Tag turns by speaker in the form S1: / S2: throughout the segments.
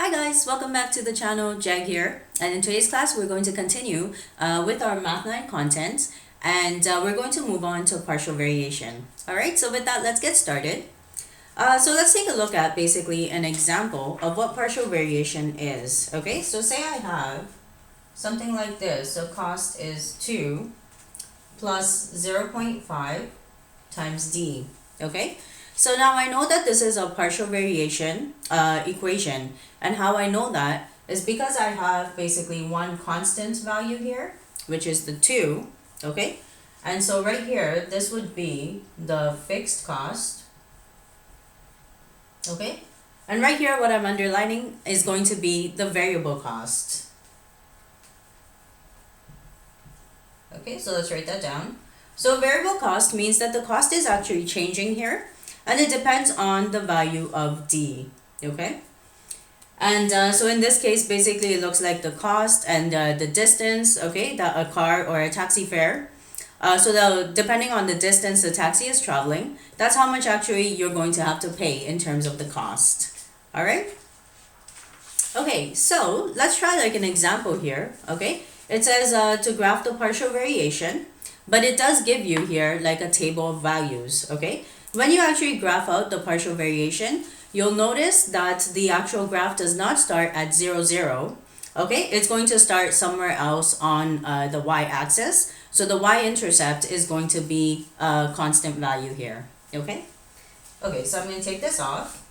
S1: Hi guys, welcome back to the channel. Jag here, and in today's class we're going to continue with our Math 9 content, and we're going to move on to partial variation. Alright, so with that, let's get started. So let's take a look at basically an example of what partial variation is. Okay, so say I have something like this. So cost is 2 plus 0.5 times d. Okay, so now I know that this is a partial variation equation, and how I know that is because I have basically one constant value here, which is the 2, okay? And so right here, this would be the fixed cost, okay? And right here, what I'm underlining is going to be the variable cost. Okay, so let's write that down. So variable cost means that the cost is actually changing here, and it depends on the value of d, okay? And so in this case, basically it looks like the cost and the distance, okay, that a car or a taxi fare. So depending on the distance the taxi is traveling, that's how much actually you're going to have to pay in terms of the cost. All right? Okay, so let's try like an example here, okay? It says to graph the partial variation, but it does give you here like a table of values, okay? When you actually graph out the partial variation, you'll notice that the actual graph does not start at 0, 0. Okay, it's going to start somewhere else on the y-axis. So the y-intercept is going to be a constant value here. Okay? Okay, so I'm going to take this off.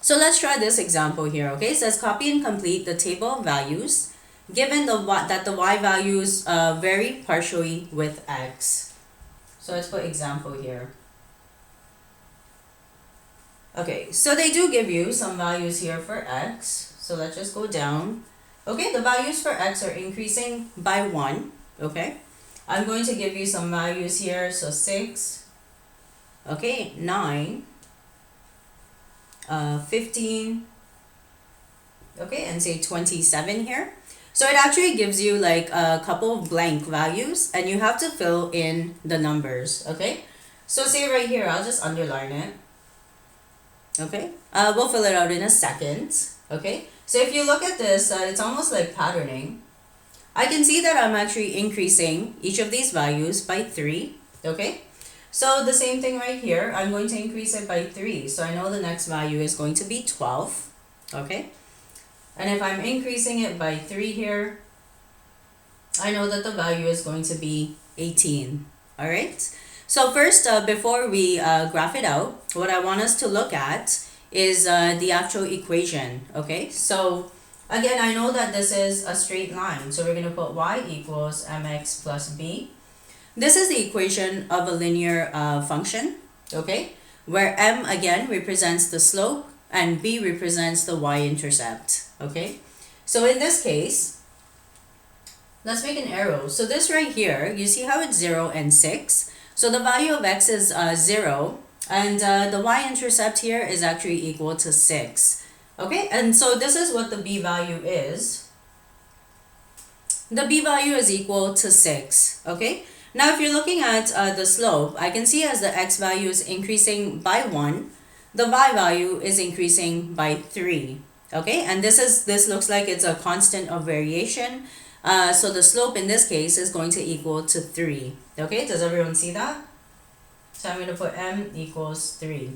S1: So let's try this example here. Okay, it says copy and complete the table of values given that the y values vary partially with x. So let's put example here. Okay, so they do give you some values here for x. So let's just go down. Okay, the values for x are increasing by 1. Okay, I'm going to give you some values here. So 6, okay, 9, 15, okay, and say 27 here. So it actually gives you like a couple of blank values, and you have to fill in the numbers. Okay, so say right here, I'll just underline it. Okay, we'll fill it out in a second. Okay, so if you look at this, it's almost like patterning. I can see that I'm actually increasing each of these values by 3. Okay, so the same thing right here, I'm going to increase it by 3. So I know the next value is going to be 12. Okay, and if I'm increasing it by 3 here, I know that the value is going to be 18. All right. So first, before we graph it out, what I want us to look at is the actual equation, okay? So again, I know that this is a straight line, so we're going to put y equals mx plus b. This is the equation of a linear function, okay? Where m, again, represents the slope and b represents the y-intercept, okay? So in this case, let's make an arrow. So this right here, you see how it's 0 and 6? So the value of x is 0, and the y-intercept here is actually equal to 6. Okay, and so this is what the b value is. The b value is equal to 6. Okay, now if you're looking at the slope, I can see as the x value is increasing by 1, the y value is increasing by 3. Okay, and this looks like it's a constant of variation. So the slope in this case is going to equal to 3. Okay, does everyone see that? So I'm going to put m equals 3.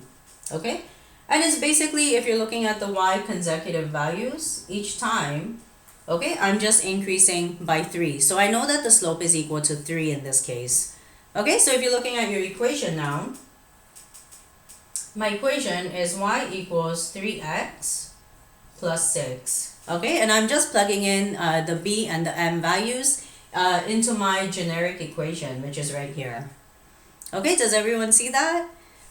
S1: Okay, and it's basically, if you're looking at the y consecutive values, each time, okay, I'm just increasing by 3. So I know that the slope is equal to 3 in this case. Okay, so if you're looking at your equation now, my equation is y equals 3x plus 6. Okay, and I'm just plugging in the b and the m values into my generic equation, which is right here. Okay, does everyone see that?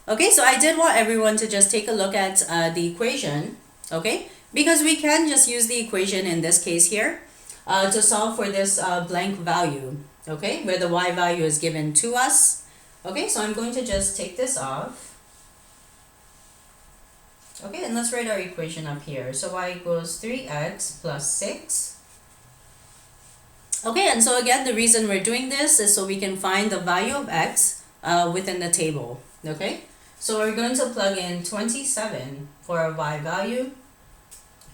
S1: Okay, so I did want everyone to just take a look at the equation, okay? Because we can just use the equation in this case here to solve for this blank value, okay? Where the y value is given to us. Okay, so I'm going to just take this off. Okay, and let's write our equation up here. So y equals 3x plus 6. Okay, and so again, the reason we're doing this is so we can find the value of x within the table. Okay, so we're going to plug in 27 for our y value.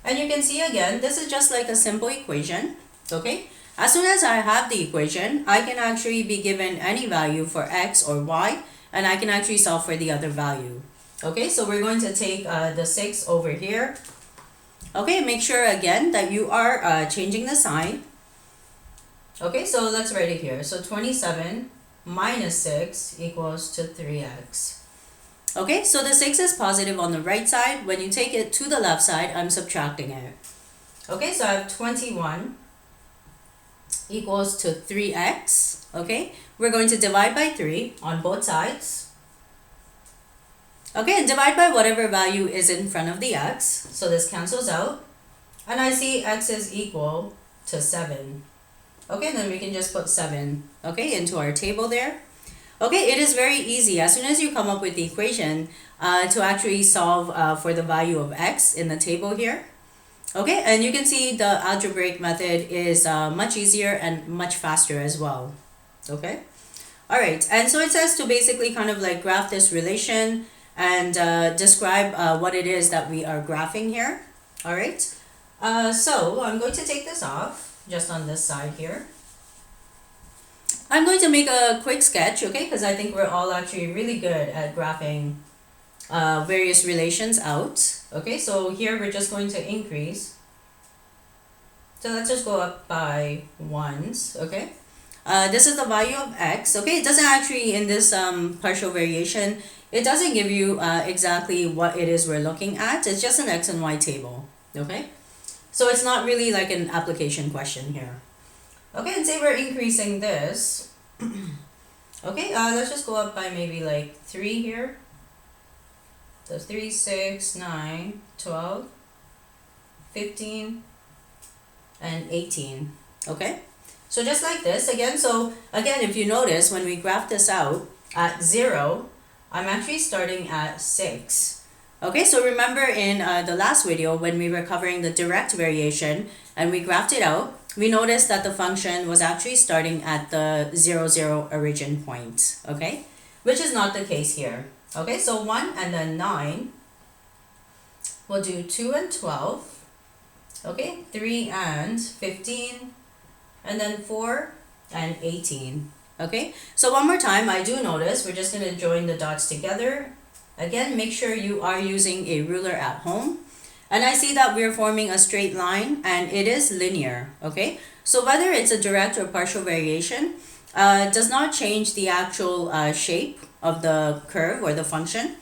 S1: And you can see again, this is just like a simple equation, okay? As soon as I have the equation, I can actually be given any value for x or y, and I can actually solve for the other value. Okay, so we're going to take the 6 over here. Okay, make sure again that you are changing the sign. Okay, so let's write it here. So 27 minus 6 equals to 3x. Okay, so the 6 is positive on the right side. When you take it to the left side, I'm subtracting it. Okay, so I have 21 equals to 3x. Okay, we're going to divide by 3 on both sides. Okay, and divide by whatever value is in front of the x. So this cancels out. And I see x is equal to 7. Okay, then we can just put 7, okay, into our table there. Okay, it is very easy. As soon as you come up with the equation to actually solve for the value of x in the table here. Okay, and you can see the algebraic method is much easier and much faster as well. Okay, all right, and so it says to basically kind of like graph this relation and describe what it is that we are graphing here. All right, so I'm going to take this off just on this side here. I'm going to make a quick sketch, okay, because I think we're all actually really good at graphing various relations out. Okay, so here we're just going to increase. So let's just go up by 1s, okay. This is the value of x, okay. It doesn't actually, in this partial variation, it doesn't give you exactly what it is we're looking at. It's just an x and y table, okay. So it's not really like an application question here. Okay, and say we're increasing this. Okay, let's just go up by maybe like 3 here. So 3, 6, 9, 12, 15, and 18. Okay, so just like this again. So again, if you notice, when we graph this out at 0, I'm actually starting at 6. Okay, so remember in the last video when we were covering the direct variation and we graphed it out, we noticed that the function was actually starting at the 0, 0 origin point, okay? Which is not the case here. Okay, so 1 and then 9. We'll do 2 and 12. Okay, 3 and 15. And then 4 and 18. Okay, so one more time, I do notice we're just going to join the dots together. Again, make sure you are using a ruler at home. And I see that we're forming a straight line and it is linear, okay? So whether it's a direct or partial variation does not change the actual shape of the curve or the function.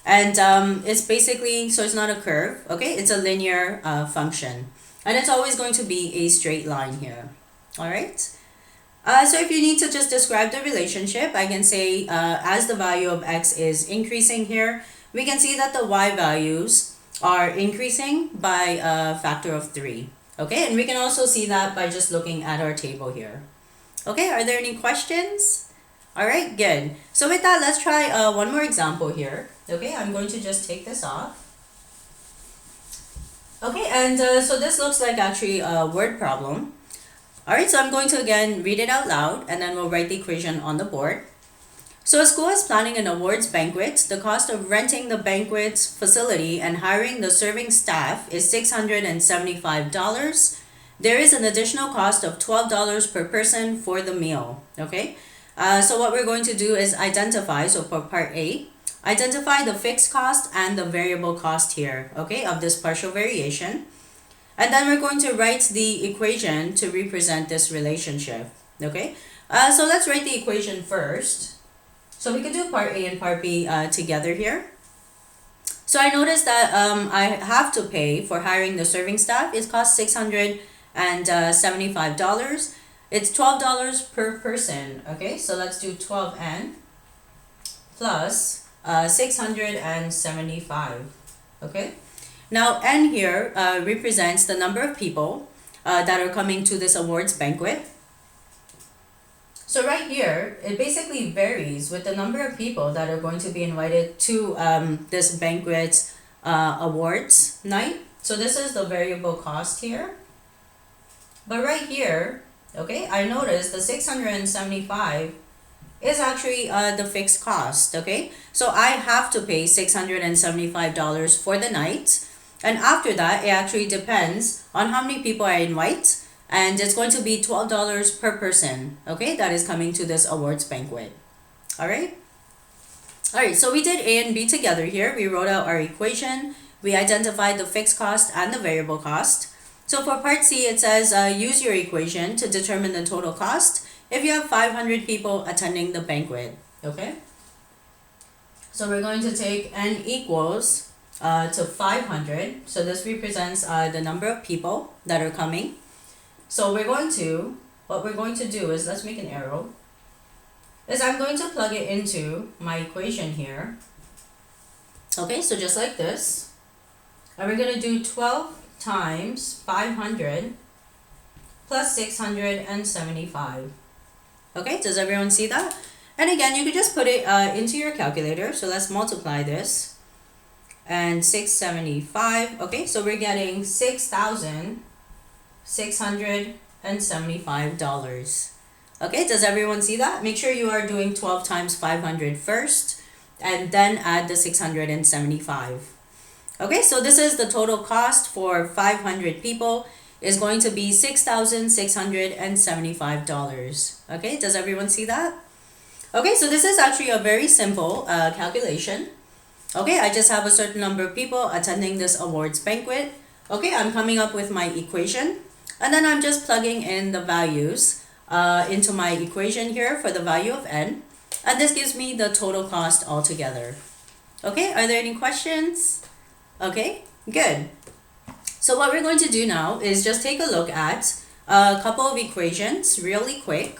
S1: And it's basically, so it's not a curve, okay? It's a linear function. And it's always going to be a straight line here, all right? So if you need to just describe the relationship, I can say as the value of x is increasing here, we can see that the y values are increasing by a factor of 3. Okay, and we can also see that by just looking at our table here. Okay, are there any questions? All right, good. So with that, let's try one more example here. Okay, I'm going to just take this off. Okay, and so this looks like actually a word problem. All right, so I'm going to again read it out loud and then we'll write the equation on the board. So a school is planning an awards banquet. The cost of renting the banquet facility and hiring the serving staff is $675. There is an additional cost of $12 per person for the meal, okay? So what we're going to do is identify, so for part A, identify the fixed cost and the variable cost here, okay, of this partial variation. And then we're going to write the equation to represent this relationship, okay? So let's write the equation first. So we could do part A and part B together here. So I noticed that I have to pay for hiring the serving staff. It costs $675. It's $12 per person. Okay, so let's do 12n plus 675. Okay. Now n here represents the number of people that are coming to this awards banquet. So right here, it basically varies with the number of people that are going to be invited to this banquet awards night. So this is the variable cost here. But right here, okay, I noticed the 675 is actually the fixed cost, okay? So I have to pay $675 for the night. And after that, it actually depends on how many people I invite. And it's going to be $12 per person, okay, that is coming to this awards banquet. All right. All right, so we did A and B together here. We wrote out our equation. We identified the fixed cost and the variable cost. So for part C, it says use your equation to determine the total cost if you have 500 people attending the banquet, okay? So we're going to take n equals to 500. So this represents the number of people that are coming. So what we're going to do is, let's make an arrow, is I'm going to plug it into my equation here. Okay, so just like this. And we're going to do 12 times 500 plus 675. Okay, does everyone see that? And again, you could just put it into your calculator. So let's multiply this. And 675. Okay, so we're getting $6,675. Okay, does everyone see that? Make sure you are doing 12 times 500 first, and then add the 675. Okay, so this is the total cost for 500 people is going to be $6,675. Okay, does everyone see that? Okay, so this is actually a very simple calculation. Okay, I just have a certain number of people attending this awards banquet. Okay, I'm coming up with my equation, and then I'm just plugging in the values into my equation here for the value of n, and this gives me the total cost altogether. Okay, are there any questions? Okay, good. So what we're going to do now is just take a look at a couple of equations really quick.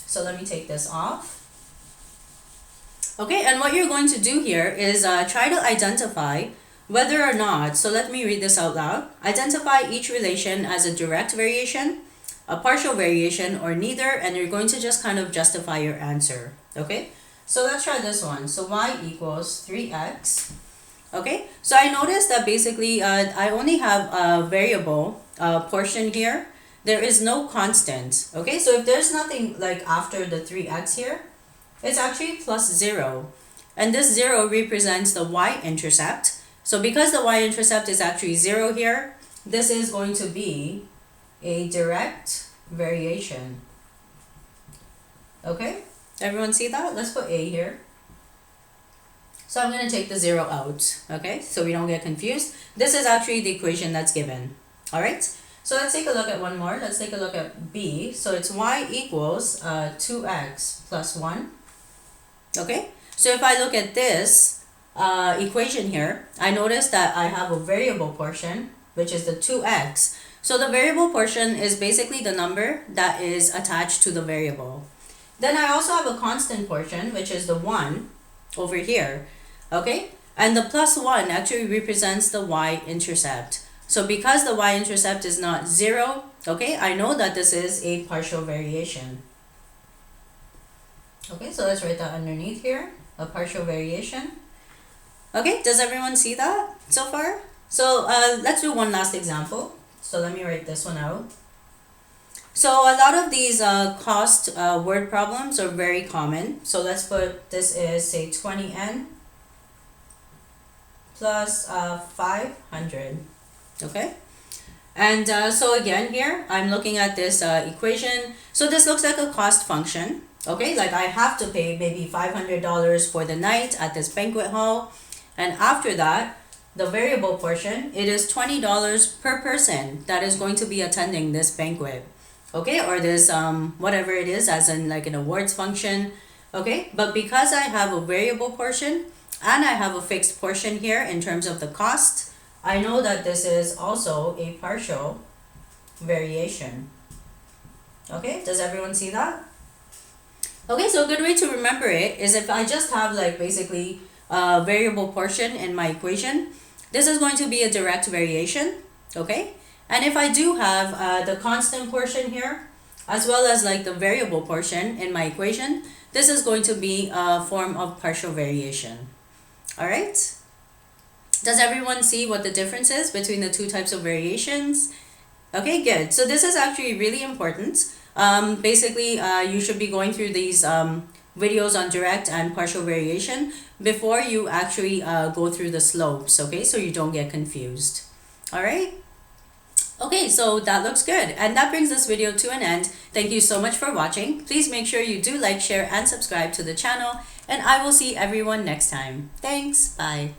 S1: So let me take this off. Okay, and what you're going to do here is try to identify whether or not, so let me read this out loud. Identify each relation as a direct variation, a partial variation, or neither, and you're going to just kind of justify your answer. Okay, so let's try this one. So y equals 3x. Okay, so I noticed that basically I only have a variable portion here. There is no constant. Okay, so if there's nothing like after the 3x here, it's actually plus 0. And this 0 represents the y-intercept. So because the y-intercept is actually 0 here, this is going to be a direct variation. Okay, everyone see that? Let's put a here. So I'm going to take the 0 out, okay, so we don't get confused. This is actually the equation that's given. All right, so let's take a look at one more. Let's take a look at b. So it's y equals 2x plus 1. Okay, so if I look at this equation here, I notice that I have a variable portion, which is the 2x. So the variable portion is basically the number that is attached to the variable. Then I also have a constant portion, which is the 1 over here. Okay, and the plus 1 actually represents the y-intercept. So because the y-intercept is not 0, okay, I know that this is a partial variation. Okay, so let's write that underneath here, a partial variation. Okay, does everyone see that so far? So let's do one last example. So let me write this one out. So a lot of these cost word problems are very common. So let's put this is, say, 20n plus 500. Okay, and so again here I'm looking at this equation. So this looks like a cost function. Okay, like I have to pay maybe $500 for the night at this banquet hall, and after that the variable portion, it is $20 per person that is going to be attending this banquet. Okay, or this whatever it is, as in like an awards function. Okay, but because I have a variable portion and I have a fixed portion here in terms of the cost, I know that this is also a partial variation. Okay, does everyone see that? Okay, so a good way to remember it is if I just have like basically a variable portion in my equation, this is going to be a direct variation. Okay, and if I do have the constant portion here, as well as like the variable portion in my equation, this is going to be a form of partial variation. All right. Does everyone see what the difference is between the two types of variations? Okay, good. So this is actually really important. Basically, you should be going through these videos on direct and partial variation before you actually go through the slopes, okay, so you don't get confused. All right. Okay, so that looks good. And that brings this video to an end. Thank you so much for watching. Please make sure you do like, share, and subscribe to the channel. And I will see everyone next time. Thanks. Bye.